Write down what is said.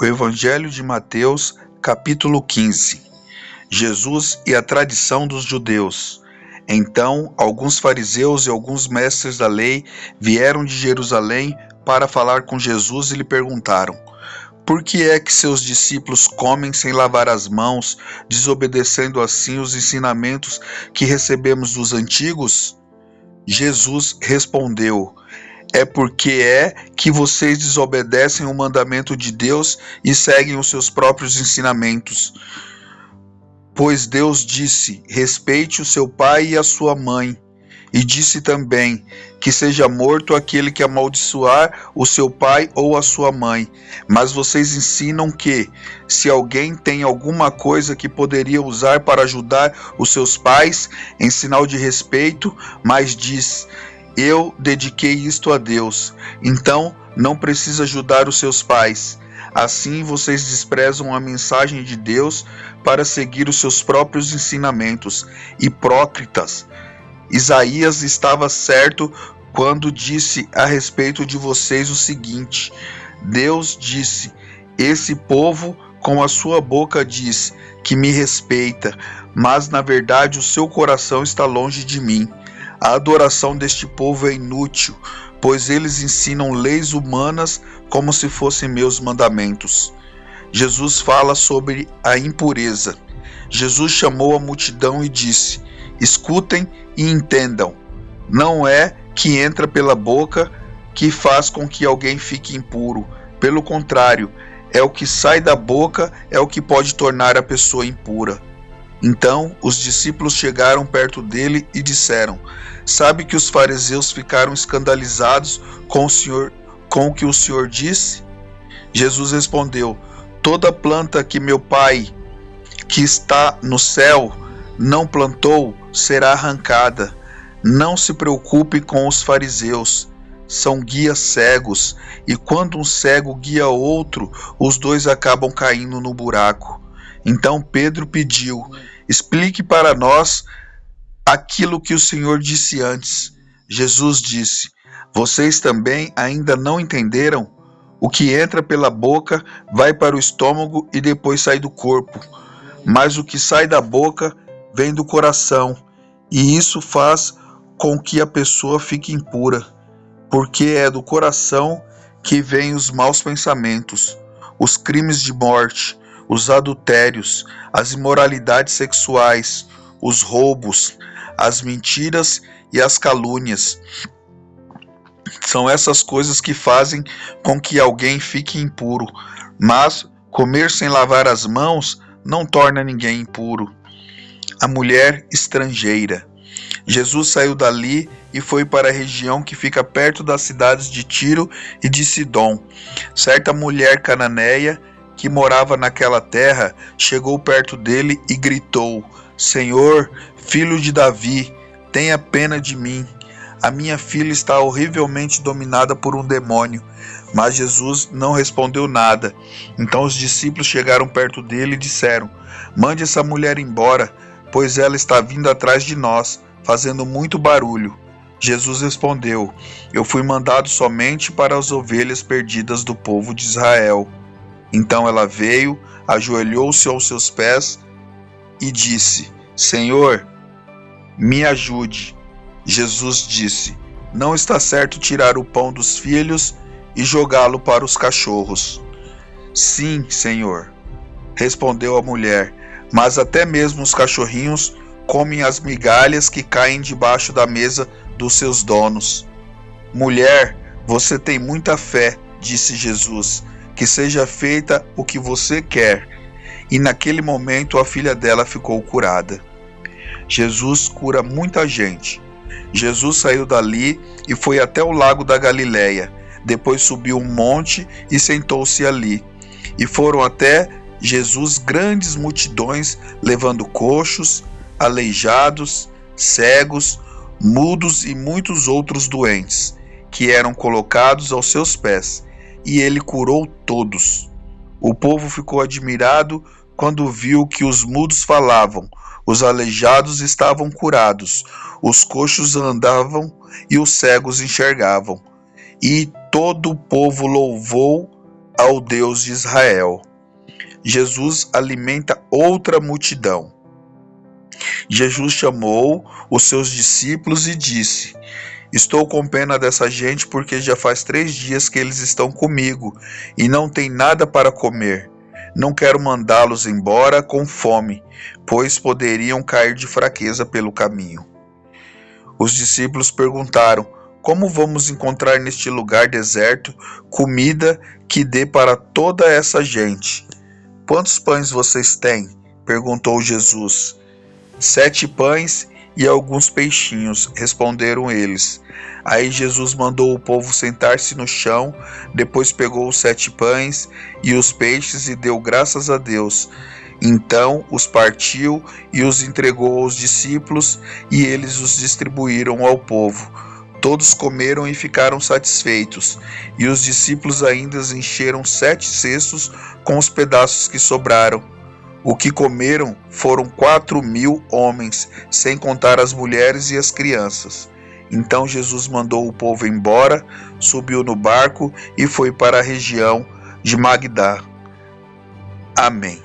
O Evangelho de Mateus, capítulo 15. Jesus e a tradição dos judeus. Então, alguns fariseus e alguns mestres da lei vieram de Jerusalém para falar com Jesus e lhe perguntaram: por que é que seus discípulos comem sem lavar as mãos, desobedecendo assim os ensinamentos que recebemos dos antigos? Jesus respondeu: é porque que vocês desobedecem o mandamento de Deus e seguem os seus próprios ensinamentos. Pois Deus disse: respeite o seu pai e a sua mãe. E disse também que seja morto aquele que amaldiçoar o seu pai ou a sua mãe. Mas vocês ensinam que, se alguém tem alguma coisa que poderia usar para ajudar os seus pais, em sinal de respeito, mas diz: eu dediquei isto a Deus, então não precisa ajudar os seus pais. Assim vocês desprezam a mensagem de Deus para seguir os seus próprios ensinamentos. Hipócritas! Isaías estava certo quando disse a respeito de vocês o seguinte: Deus disse: esse povo com a sua boca diz que me respeita, mas na verdade o seu coração está longe de mim. A adoração deste povo é inútil, pois eles ensinam leis humanas como se fossem meus mandamentos. Jesus fala sobre a impureza. Jesus chamou a multidão e disse: escutem e entendam. Não é que entra pela boca que faz com que alguém fique impuro. Pelo contrário, é o que sai da boca é o que pode tornar a pessoa impura. Então os discípulos chegaram perto dele e disseram: sabe que os fariseus ficaram escandalizados com o que o Senhor disse? Jesus respondeu: toda planta que meu Pai, que está no céu, não plantou, será arrancada. Não se preocupe com os fariseus. São guias cegos, e quando um cego guia outro, os dois acabam caindo no buraco. Então Pedro pediu: explique para nós aquilo que o Senhor disse antes. Jesus disse: vocês também ainda não entenderam? O que entra pela boca vai para o estômago e depois sai do corpo. Mas o que sai da boca vem do coração, e isso faz com que a pessoa fique impura, porque é do coração que vêm os maus pensamentos, os crimes de morte, os adultérios, as imoralidades sexuais, os roubos, as mentiras e as calúnias. São essas coisas que fazem com que alguém fique impuro, mas comer sem lavar as mãos não torna ninguém impuro. A mulher estrangeira. Jesus saiu dali e foi para a região que fica perto das cidades de Tiro e de Sidom. Certa mulher cananeia que morava naquela terra chegou perto dele e gritou: Senhor, filho de Davi, tenha pena de mim. A minha filha está horrivelmente dominada por um demônio. Mas Jesus não respondeu nada. Então os discípulos chegaram perto dele e disseram: mande essa mulher embora, pois ela está vindo atrás de nós, fazendo muito barulho. Jesus respondeu: eu fui mandado somente para as ovelhas perdidas do povo de Israel. Então ela veio, ajoelhou-se aos seus pés e disse: Senhor, me ajude. Jesus disse: não está certo tirar o pão dos filhos e jogá-lo para os cachorros. Sim, Senhor, respondeu a mulher, mas até mesmo os cachorrinhos comem as migalhas que caem debaixo da mesa dos seus donos. Mulher, você tem muita fé, disse Jesus, que seja feita o que você quer. E naquele momento a filha dela ficou curada. Jesus cura muita gente. Jesus saiu dali e foi até o lago da Galileia. Depois subiu um monte e sentou-se ali. E foram até Jesus grandes multidões, levando coxos, aleijados, cegos, mudos e muitos outros doentes, que eram colocados aos seus pés, e ele curou todos. O povo ficou admirado quando viu que os mudos falavam, os aleijados estavam curados, os coxos andavam e os cegos enxergavam. E todo o povo louvou ao Deus de Israel. Jesus alimenta outra multidão. Jesus chamou os seus discípulos e disse: Estou com pena dessa gente porque já faz 3 dias que eles estão comigo e não têm nada para comer. Não quero mandá-los embora com fome, pois poderiam cair de fraqueza pelo caminho. Os discípulos perguntaram: Como vamos encontrar neste lugar deserto comida que dê para toda essa gente? Quantos pães vocês têm? Perguntou Jesus. 7 pães e alguns peixinhos, responderam eles. Aí Jesus mandou o povo sentar-se no chão, depois pegou os 7 pães e os peixes e deu graças a Deus. Então os partiu e os entregou aos discípulos, e eles os distribuíram ao povo. Todos comeram e ficaram satisfeitos, e os discípulos ainda encheram 7 cestos com os pedaços que sobraram. O que comeram foram 4.000 homens, sem contar as mulheres e as crianças. Então Jesus mandou o povo embora, subiu no barco e foi para a região de Magdá. Amém.